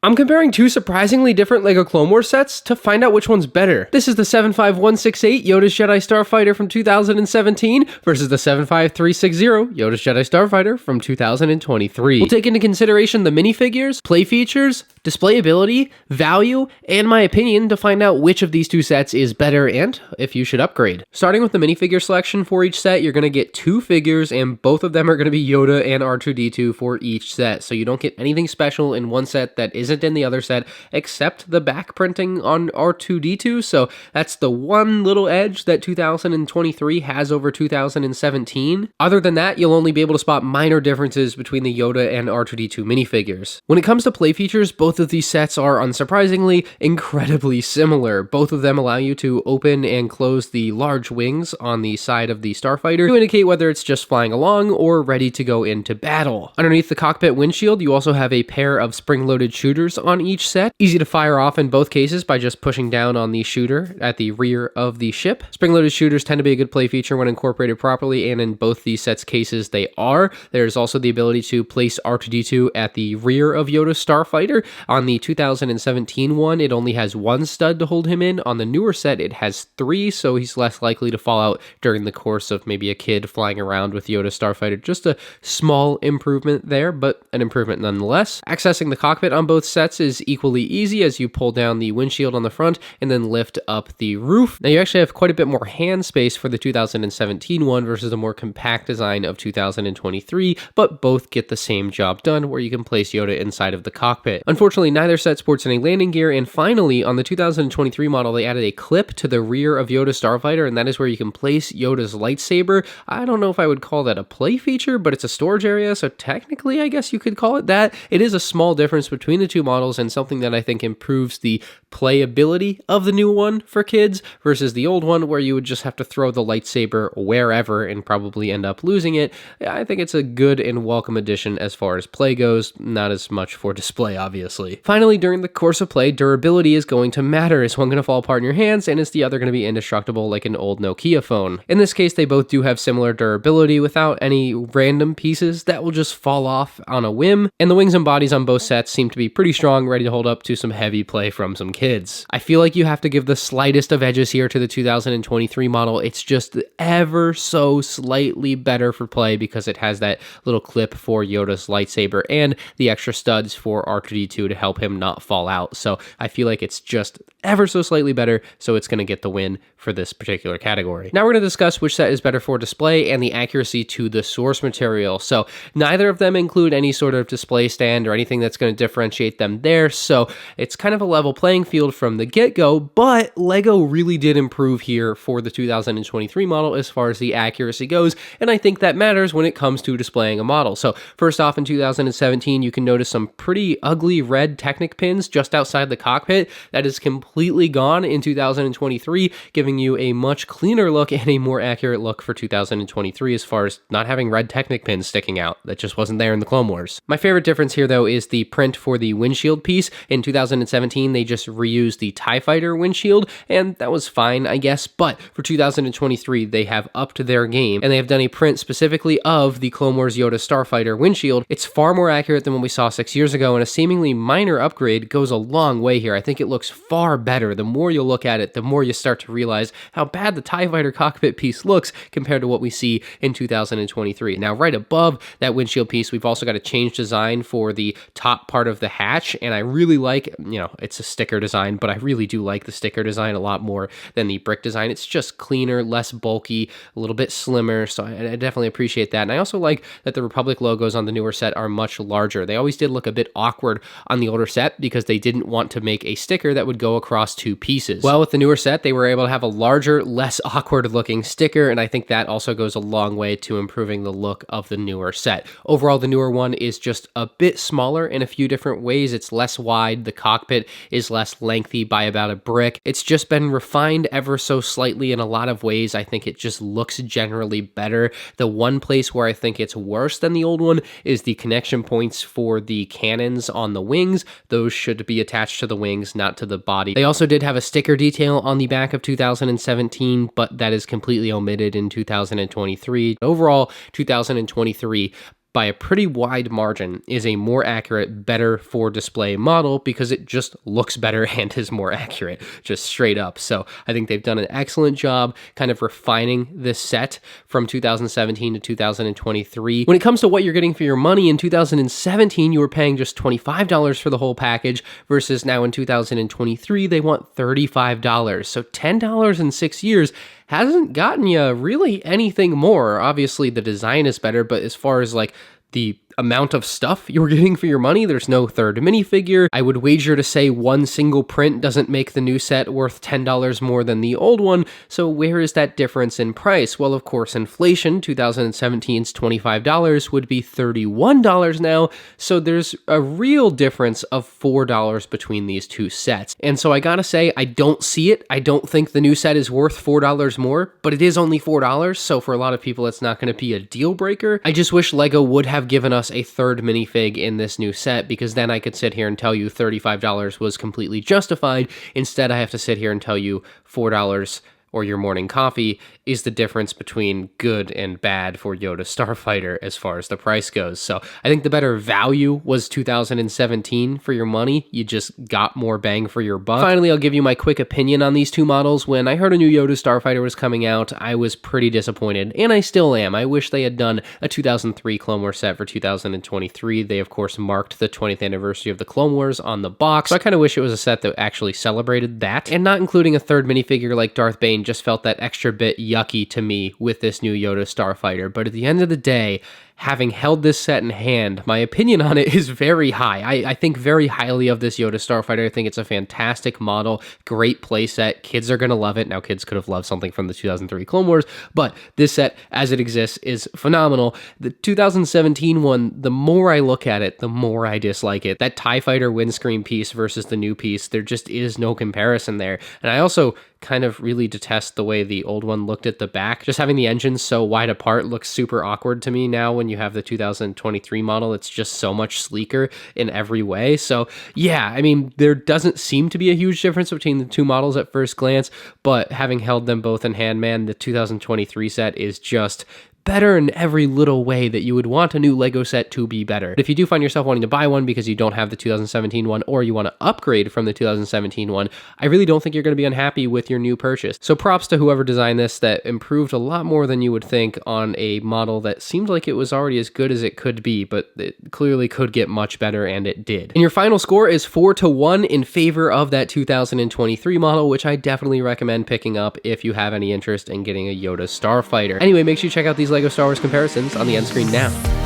I'm comparing two surprisingly different LEGO Clone Wars sets to find out which one's better. This is the 75168 YODA'S Jedi Starfighter from 2017 versus the 75360 YODA'S Jedi Starfighter from 2023. We'll take into consideration the minifigures, play features, display ability, value, and my opinion to find out which of these two sets is better and if you should upgrade. Starting with the minifigure selection for each set, you're going to get two figures and both of them are going to be Yoda and R2-D2 for each set. So you don't get anything special in one set that isn't in the other set except the back printing on R2-D2. So that's the one little edge that 2023 has over 2017. Other than that, you'll only be able to spot minor differences between the Yoda and R2-D2 minifigures. When it comes to play features, both of these sets are unsurprisingly incredibly similar. Both of them allow you to open and close the large wings on the side of the Starfighter to indicate whether it's just flying along or ready to go into battle. Underneath the cockpit windshield, you also have a pair of spring-loaded shooters on each set. Easy to fire off in both cases by just pushing down on the shooter at the rear of the ship. Spring-loaded shooters tend to be a good play feature when incorporated properly, and in both these sets' cases they are. There's also the ability to place R2-D2 at the rear of Yoda's Starfighter. On the 2017 one, it only has one stud to hold him in. On the newer set, it has three, so he's less likely to fall out during the course of maybe a kid flying around with Yoda's Starfighter. Just a small improvement there, but an improvement nonetheless. Accessing the cockpit on both sets is equally easy as you pull down the windshield on the front and then lift up the roof. Now you actually have quite a bit more hand space for the 2017 one versus the more compact design of 2023, but both get the same job done where you can place Yoda inside of the cockpit. Unfortunately, neither set sports any landing gear, and finally on the 2023 model they added a clip to the rear of Yoda's Starfighter, and that is where you can place Yoda's lightsaber. I don't know if I would call that a play feature, but it's a storage area, so technically I guess you could call it that. It is a small difference between the two models and something that I think improves the playability of the new one for kids versus the old one where you would just have to throw the lightsaber wherever and probably end up losing it. I think it's a good and welcome addition as far as play goes, not as much for display obviously. Finally, during the course of play, durability is going to matter. Is one going to fall apart in your hands and is the other going to be indestructible like an old Nokia phone? In this case, they both do have similar durability without any random pieces that will just fall off on a whim, and the wings and bodies on both sets seem to be pretty strong, ready to hold up to some heavy play from some kids. I feel like you have to give the slightest of edges here to the 2023 model. It's just ever so slightly better for play because it has that little clip for Yoda's lightsaber and the extra studs for R2-D2 to help him not fall out. So I feel like it's just ever so slightly better, so it's going to get the win for this particular category. Now we're going to discuss which set is better for display and the accuracy to the source material. So neither of them include any sort of display stand or anything that's going to differentiate them there, so it's kind of a level playing field from the get-go, but LEGO really did improve here for the 2023 model as far as the accuracy goes, and I think that matters when it comes to displaying a model. So first off, in 2017, you can notice some pretty ugly red Technic pins just outside the cockpit. That is completely gone in 2023, giving you a much cleaner look and a more accurate look for 2023 as far as not having red Technic pins sticking out. That just wasn't there in the Clone Wars. My favorite difference here, though, is the print for the windshield piece. In 2017, they just reused the TIE Fighter windshield, and that was fine, I guess, but for 2023, they have upped their game, and they have done a print specifically of the Clone Wars Yoda Starfighter windshield. It's far more accurate than what we saw 6 years ago, and a seemingly minor upgrade goes a long way here. I think it looks far better. The more you look at it, the more you start to realize how bad the TIE Fighter cockpit piece looks compared to what we see in 2023. Now, right above that windshield piece, we've also got a change design for the top part of the hatch, and I really like, it's a sticker design, but I really do like the sticker design a lot more than the brick design. It's just cleaner, less bulky, a little bit slimmer, so I definitely appreciate that. And I also like that the Republic logos on the newer set are much larger. They always did look a bit awkward on the older set because they didn't want to make a sticker that would go across two pieces. Well, with the newer set, they were able to have a larger, less awkward looking sticker, and I think that also goes a long way to improving the look of the newer set. Overall, the newer one is just a bit smaller in a few different ways. It's less wide, the cockpit is less lengthy by about a brick. It's just been refined ever so slightly in a lot of ways. I think it just looks generally better. The one place where I think it's worse than the old one is the connection points for the cannons on the wings. Those should be attached to the wings, not to the body. They also did have a sticker detail on the back of 2017, but that is completely omitted in 2023. Overall, 2023 by a pretty wide margin, is a more accurate, better for display model because it just looks better and is more accurate, just straight up. So I think they've done an excellent job kind of refining this set from 2017 to 2023. When it comes to what you're getting for your money, in 2017, you were paying just $25 for the whole package, versus now in 2023, they want $35. So $10 in 6 years hasn't gotten you really anything more. Obviously, the design is better, but as far as like the amount of stuff you're getting for your money, there's no third minifigure. I would wager to say one single print doesn't make the new set worth $10 more than the old one. So where is that difference in price? Well, of course, inflation, 2017's $25 would be $31 now. So there's a real difference of $4 between these two sets. And so I gotta say, I don't see it. I don't think the new set is worth $4 more, but it is only $4. So for a lot of people, it's not gonna be a deal breaker. I just wish LEGO would have given us a third minifig in this new set, because then I could sit here and tell you $35 was completely justified. Instead, I have to sit here and tell you $4 or your morning coffee is the difference between good and bad for Yoda Starfighter as far as the price goes. So I think the better value was 2017 for your money. You just got more bang for your buck. Finally, I'll give you my quick opinion on these two models. When I heard a new Yoda Starfighter was coming out, I was pretty disappointed, and I still am. I wish they had done a 2003 Clone Wars set for 2023. They, of course, marked the 20th anniversary of the Clone Wars on the box, so I kind of wish it was a set that actually celebrated that. And not including a third minifigure like Darth Bane just felt that extra bit yucky to me with this new Yoda Starfighter. But at the end of the day, having held this set in hand, my opinion on it is very high. I think very highly of this Yoda Starfighter. I think it's a fantastic model, great playset. Kids are going to love it. Now, kids could have loved something from the 2003 Clone Wars, but this set, as it exists, is phenomenal. The 2017 one, the more I look at it, the more I dislike it. That TIE Fighter windscreen piece versus the new piece, there just is no comparison there. And I also kind of really detest the way the old one looked at the back. Just having the engines so wide apart looks super awkward to me now. When you have the 2023 model, it's just so much sleeker in every way. So yeah, I mean, there doesn't seem to be a huge difference between the two models at first glance, but having held them both in hand, man, the 2023 set is just better in every little way that you would want a new LEGO set to be better. If you do find yourself wanting to buy one because you don't have the 2017 one, or you want to upgrade from the 2017 one, I really don't think you're going to be unhappy with your new purchase. So props to whoever designed this, that improved a lot more than you would think on a model that seemed like it was already as good as it could be, but it clearly could get much better, and it did. And your final score is 4-1 in favor of that 2023 model, which I definitely recommend picking up if you have any interest in getting a Yoda Starfighter. Anyway, make sure you check out these LEGO Star Wars comparisons on the end screen now.